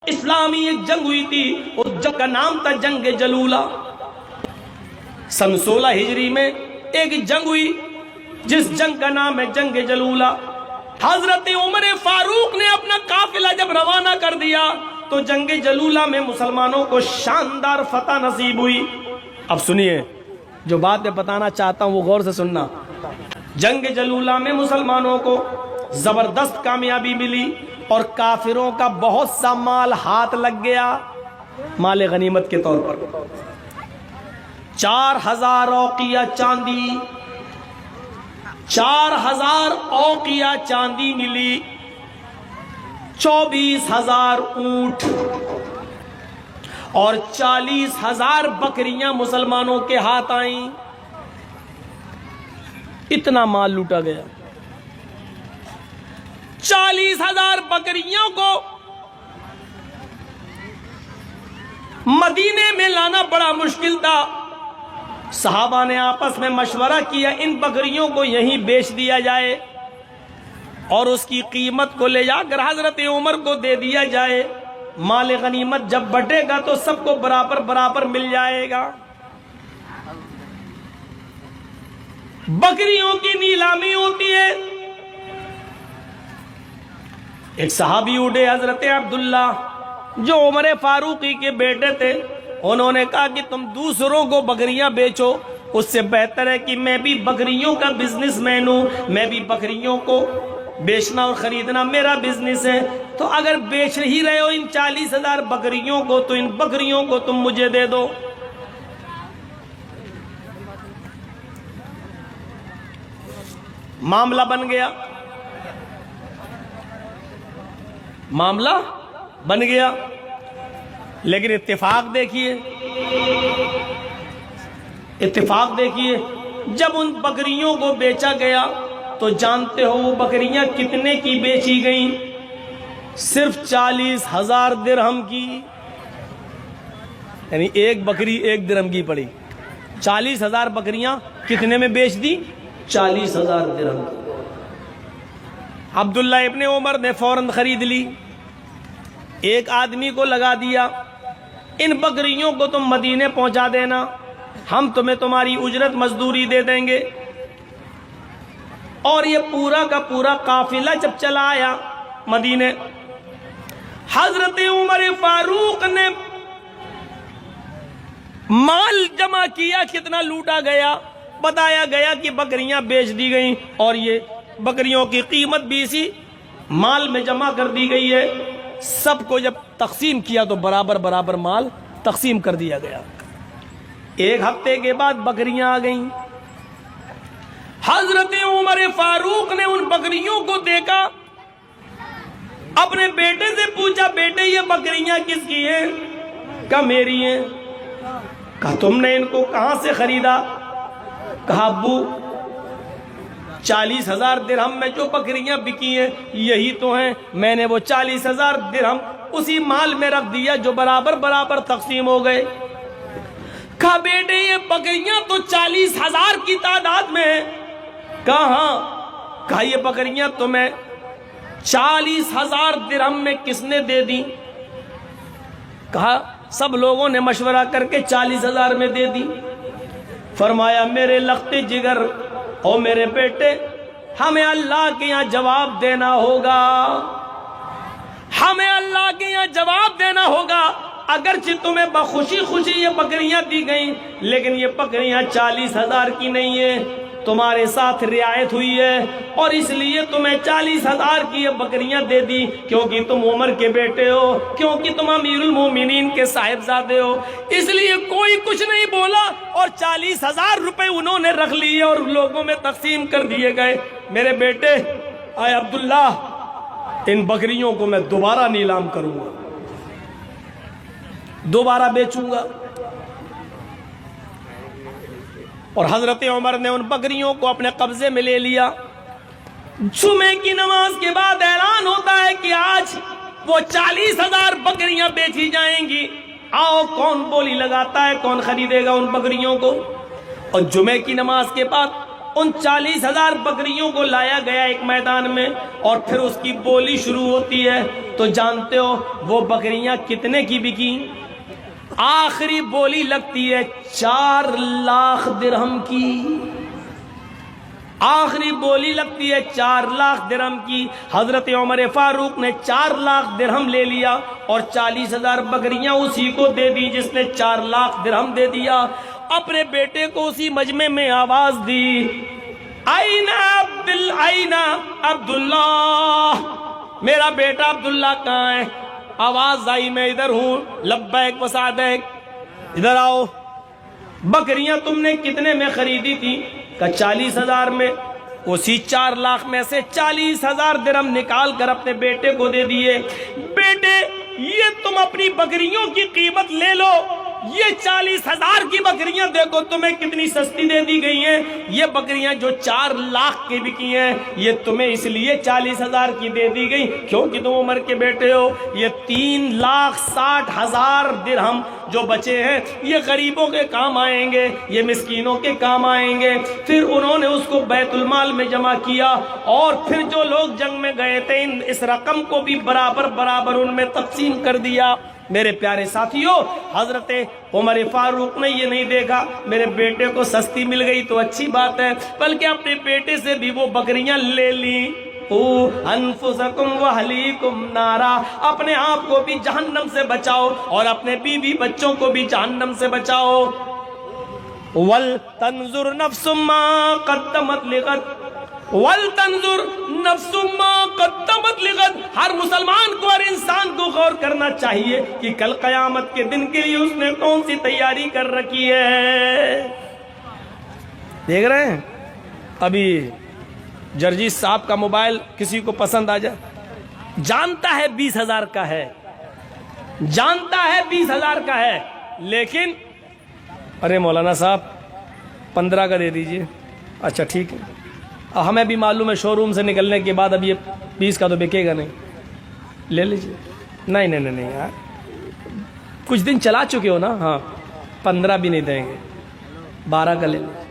اسلامی ایک جنگ ہوئی تھی، اس جنگ کا نام تھا جنگ جلولہ۔ سن 16 ہجری میں ایک جنگ ہوئی جس جنگ کا نام ہے جنگ جلولہ۔ حضرت عمر فاروق نے اپنا قافلہ جب روانہ کر دیا تو جنگ جلولہ میں مسلمانوں کو شاندار فتح نصیب ہوئی۔ اب سنیے، جو بات میں بتانا چاہتا ہوں وہ غور سے سننا۔ جنگ جلولہ میں مسلمانوں کو زبردست کامیابی ملی اور کافروں کا بہت سا مال ہاتھ لگ گیا، مال غنیمت کے طور پر 4000 اوقیہ چاندی، 4000 اوقیہ چاندی ملی، 24000 اونٹ اور 40000 بکریاں مسلمانوں کے ہاتھ آئیں۔ اتنا مال لوٹا گیا۔ 40000 بکریوں کو مدینے میں لانا بڑا مشکل تھا۔ صحابہ نے آپس میں مشورہ کیا ان بکریوں کو یہیں بیچ دیا جائے اور اس کی قیمت کو لے جا کر حضرت عمر کو دے دیا جائے، مال غنیمت جب بٹے گا تو سب کو برابر برابر مل جائے گا۔ بکریوں کی نیلامی ہوتی ہے۔ ایک صحابی اٹھے حضرت عبداللہ جو عمر فاروقی کے بیٹے تھے، انہوں نے کہا کہ تم دوسروں کو بکریاں بیچو، اس سے بہتر ہے کہ میں بھی بکریوں کا بزنس مین ہوں، میں بھی بکریوں کو بیچنا اور خریدنا میرا بزنس ہے، تو اگر بیچ ہی رہے ہو ان 40000 بکریوں کو تو ان بکریوں کو تم مجھے دے دو۔ معاملہ بن گیا، معاملہ بن گیا، لیکن اتفاق دیکھیے، اتفاق دیکھیے، جب ان بکریوں کو بیچا گیا تو جانتے ہو وہ بکریاں کتنے کی بیچی گئیں؟ صرف 40000 درہم کی، یعنی ایک بکری 1 درہم کی پڑی۔ 40000 بکریاں کتنے میں بیچ دی؟ 40000 درہم۔ عبداللہ ابن عمر نے فوراً خرید لی، ایک آدمی کو لگا دیا، ان بکریوں کو تم مدینے پہنچا دینا، ہم تمہیں تمہاری اجرت مزدوری دے دیں گے۔ اور یہ پورا کا پورا قافلہ جب چلا آیا مدینے، حضرت عمر فاروق نے مال جمع کیا، کتنا لوٹا گیا، بتایا گیا کہ بکریاں بیچ دی گئیں اور یہ بکریوں کی قیمت بھی اسی مال میں جمع کر دی گئی ہے۔ سب کو جب تقسیم کیا تو برابر برابر مال تقسیم کر دیا گیا۔ ایک ہفتے کے بعد بکریاں آ گئیں، حضرت عمر فاروق نے ان بکریوں کو دیکھا، اپنے بیٹے سے پوچھا، بیٹے یہ بکریاں کس کی ہیں؟ کہا میری ہیں۔ کہا تم نے ان کو کہاں سے خریدا؟ کہا ابو 40000 درہم میں جو بکریاں بکی ہیں یہی تو ہیں، میں نے وہ 40000 درہم اسی مال میں رکھ دیا جو برابر برابر تقسیم ہو گئے۔ کہا بیٹے یہ بکریاں تو 40000 کی تعداد میں ہیں۔ کہا ہاں۔ کہا یہ بکریاں تمہیں 40000 درہم میں کس نے دے دی؟ کہا سب لوگوں نے مشورہ کر کے 40000 میں دے دی۔ فرمایا میرے لخت جگر او میرے بیٹے، ہمیں اللہ کے یہاں جواب دینا ہوگا، ہمیں اللہ کے یہاں جواب دینا ہوگا۔ اگرچہ تمہیں بخوشی خوشی یہ بکریاں دی گئیں لیکن یہ بکریاں 40000 کی نہیں ہیں، تمہارے ساتھ رعایت ہوئی ہے اور اس لیے تمہیں 40000 کی یہ بکریاں دے دی، کیونکہ تم عمر کے بیٹے ہو، کیونکہ تم امیر المومنین کے صاحبزادے ہو، اس لیے کوئی کچھ نہیں بولا اور 40000 روپے انہوں نے رکھ لیے اور لوگوں میں تقسیم کر دیے گئے۔ میرے بیٹے اے عبداللہ، ان بکریوں کو میں دوبارہ نیلام کروں گا، دوبارہ بیچوں گا۔ اور حضرت عمر نے ان بکریوں کو اپنے قبضے میں لے لیا۔ جمعے کی نماز کے بعد اعلان ہوتا ہے کہ آج وہ 40000 بکریاں بیچی جائیں گی، آؤ کون بولی لگاتا ہے، کون خریدے گا ان بکریوں کو۔ اور جمعے کی نماز کے بعد ان 40,000 بکریوں کو لایا گیا ایک میدان میں، اور پھر اس کی بولی شروع ہوتی ہے۔ تو جانتے ہو وہ بکریاں کتنے کی بکی؟ آخری بولی لگتی ہے 4 لاکھ درہم کی۔ آخری بولی لگتی ہے 4 لاکھ درہم کی۔ حضرت عمر فاروق نے 4 لاکھ درہم لے لیا اور 40,000 بکریاں اسی کو دے دی جس نے 4 لاکھ درہم دے دیا۔ اپنے بیٹے کو اسی مجمع میں آواز دی، آئین عبداللہ، میرا بیٹا عبداللہ کہاں ہے؟ آواز آئی میں ادھر ہوں، لبیک و سعدیک، ادھر آؤ۔ بکریاں تم نے کتنے میں خریدی تھی؟ کہ 40,000 میں۔ اسی 4 لاکھ میں سے 40,000 درہم نکال کر اپنے بیٹے کو دے دیے۔ بیٹے یہ تم اپنی بکریوں کی قیمت لے لو، یہ 40,000 کی بکریاں دیکھو تمہیں کتنی سستی دے دی گئی ہیں۔ یہ بکریاں جو 4 لاکھ کی بکی ہیں یہ تمہیں اس لیے 40,000 کی دے دی گئی کیونکہ تم عمر کے بیٹے ہو۔ یہ 3,60,000 درہم جو بچے ہیں یہ غریبوں کے کام آئیں گے، یہ مسکینوں کے کام آئیں گے۔ پھر انہوں نے اس کو بیت المال میں جمع کیا، اور پھر جو لوگ جنگ میں گئے تھے اس رقم کو بھی برابر برابر ان میں تقسیم کر دیا۔ میرے پیارے ساتھیوں، حضرت عمر فاروق نے یہ نہیں دیکھا میرے بیٹے کو سستی مل گئی تو اچھی بات ہے، بلکہ اپنے بیٹے سے بھی وہ بکریاں لے لیں۔ انفسکم واہلیکم نارا، اپنے آپ کو بھی جہنم سے بچاؤ اور اپنے بیوی بچوں کو بھی جہنم سے بچاؤ۔ وَلْتَنْظُرْ نَفْسٌ مَا قَدَّمَتْ لِغَدٍ وَلْتَنْظُرْ نَفْسٌ مَا قَدَّمَتْ لِغَدٍ۔ ہر مسلمان کو، ہر انسان کو غور کرنا چاہیے کہ کل قیامت کے دن کے لیے اس نے کون سی تیاری کر رکھی ہے۔ دیکھ رہے ہیں ابھی جرجیت صاحب کا موبائل کسی کو پسند آ جائے، جانتا ہے 20,000 کا ہے، جانتا ہے 20,000 کا ہے، لیکن ارے مولانا صاحب 15 کا دے دیجئے۔ اچھا ٹھیک ہے، ہمیں بھی معلوم ہے شو روم سے نکلنے کے بعد اب یہ 20 کا تو بکے گا نہیں، لے لیجئے۔ نہیں نہیں نہیں یار، کچھ دن چلا چکے ہو نا، ہاں 15 بھی نہیں دیں گے، 12 کا لے لیجئے۔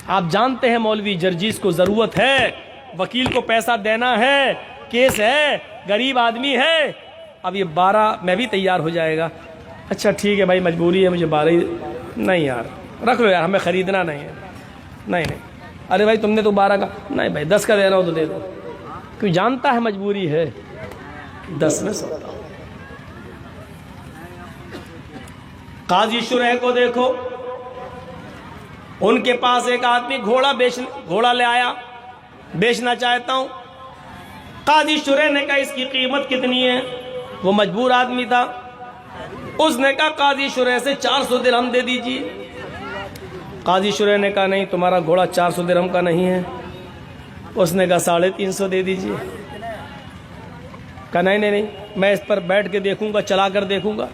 آپ جانتے ہیں مولوی جرجیس کو ضرورت ہے، وکیل کو پیسہ دینا ہے، کیس ہے، غریب آدمی ہے، اب یہ 12 میں بھی تیار ہو جائے گا۔ اچھا ٹھیک ہے بھائی، مجبوری ہے مجھے 12 نہیں یار رکھ لو یار، ہمیں خریدنا نہیں ہے۔ نہیں نہیں، ارے بھائی تم نے تو 12 کا، نہیں بھائی 10 کا دینا ہو تو دے دو، کیوں جانتا ہے مجبوری ہے، 10 میں سوتا ہوں۔ قاضی شریح کو دیکھو، ان کے پاس ایک آدمی گھوڑا لے آیا، بیچنا چاہتا ہوں۔ قاضی شریح نے کہا اس کی قیمت کتنی ہے؟ وہ مجبور آدمی تھا، اس نے کہا قاضی شریح سے 400 درہم دے دیجیے۔ قاضی شریح نے کہا نہیں، تمہارا گھوڑا 400 درہم کا نہیں ہے۔ اس نے کہا 350 دے دیجیے۔ کہا نہیں نہیں نہیں، میں اس پر بیٹھ کے دیکھوں گا، چلا کر دیکھوں گا۔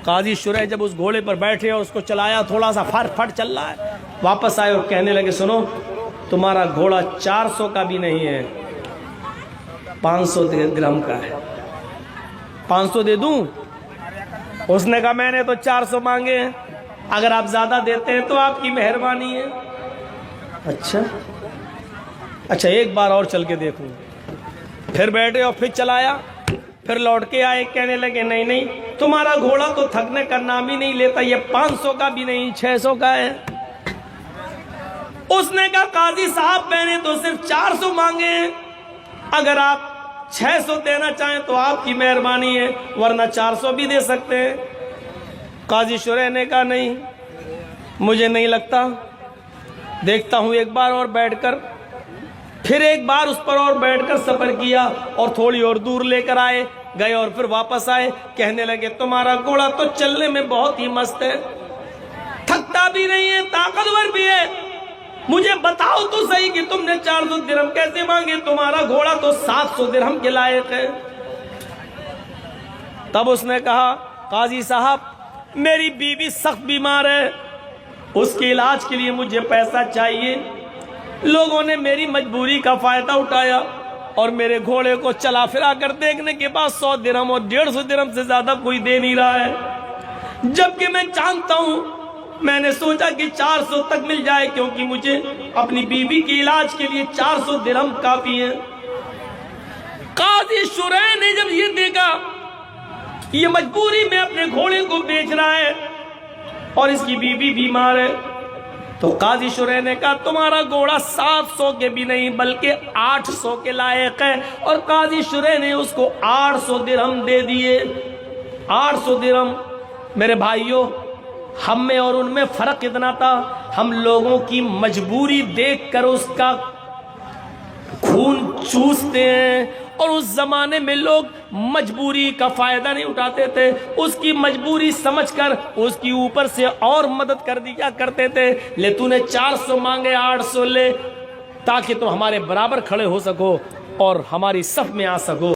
قاضی شریح جب اس گھوڑے پر بیٹھے اور اس کو چلایا، تھوڑا سا پھٹ چل رہا ہے، واپس آئے اور کہنے لگے سنو، تمہارا گھوڑا 400 کا بھی نہیں ہے، 500 درہم کا ہے، 500 دے دوں؟ اس نے کہا میں نے تو 400 مانگے ہیں، اگر آپ زیادہ دیتے ہیں تو آپ کی مہربانی ہے۔ اچھا ایک بار اور چل کے دیکھوں۔ پھر بیٹھے اور پھر چلایا، پھر لوٹ کے آئے، کہنے لگے نہیں نہیں، تمہارا گھوڑا تو تھکنے کا نام ہی نہیں لیتا، یہ 500 کا بھی نہیں، 600 کا ہے۔ اس نے کہا قاضی صاحب میں نے تو صرف 400 مانگے ہیں، اگر آپ 600 دینا چاہیں تو آپ کی مہربانی ہے، ورنہ 400 بھی دے سکتے ہیں۔ قاضی شریح نے کہا نہیں، مجھے نہیں لگتا، دیکھتا ہوں ایک بار اور بیٹھ کر۔ پھر ایک بار اس پر اور بیٹھ کر سفر کیا اور تھوڑی اور دور لے کر آئے، گئے اور پھر واپس آئے، کہنے لگے تمہارا گھوڑا تو چلنے میں بہت ہی مست ہے، تھکتا بھی نہیں ہے، طاقتور بھی ہے، مجھے بتاؤ تو صحیح کہ تم نے 400 درہم کیسے مانگے؟ تمہارا گھوڑا تو 700 درہم کے لائق ہے۔ تب اس نے کہا قاضی صاحب میری بیوی سخت بیمار ہے، اس کے علاج کے لیے مجھے پیسہ چاہیے، لوگوں نے میری مجبوری کا فائدہ اٹھایا اور میرے گھوڑے کو چلا پھرا کر دیکھنے کے بعد 100 درہم اور 150 درہم سے زیادہ کوئی دے نہیں رہا ہے، جبکہ میں جانتا ہوں میں نے سوچا کہ 400 تک مل جائے، کیونکہ مجھے اپنی بیوی کے علاج کے لیے 400 درہم کافی ہے۔ قاضی شریح نے جب یہ دیکھا یہ مجبوری میں اپنے گھوڑے کو بیچ رہا ہے اور اس کی بیوی بیمار ہے، تو قاضی شریح نے کہا تمہارا گھوڑا 700 کے بھی نہیں بلکہ 800 کے لائق ہے، اور قاضی شریح نے اس کو 800 درہم دے دیے۔ 800 درہم۔ میرے بھائیوں، ہم میں اور ان میں فرق اتنا تھا، ہم لوگوں کی مجبوری دیکھ کر اس کا خون چوستے ہیں، اور اس زمانے میں لوگ مجبوری کا فائدہ نہیں اٹھاتے تھے، اس کی مجبوری سمجھ کر اس کی اوپر سے اور مدد کر دیا کرتے تھے۔ لے تو نے 400 مانگے، 800 لے، تاکہ تم ہمارے برابر کھڑے ہو سکو اور ہماری صف میں آ سکو۔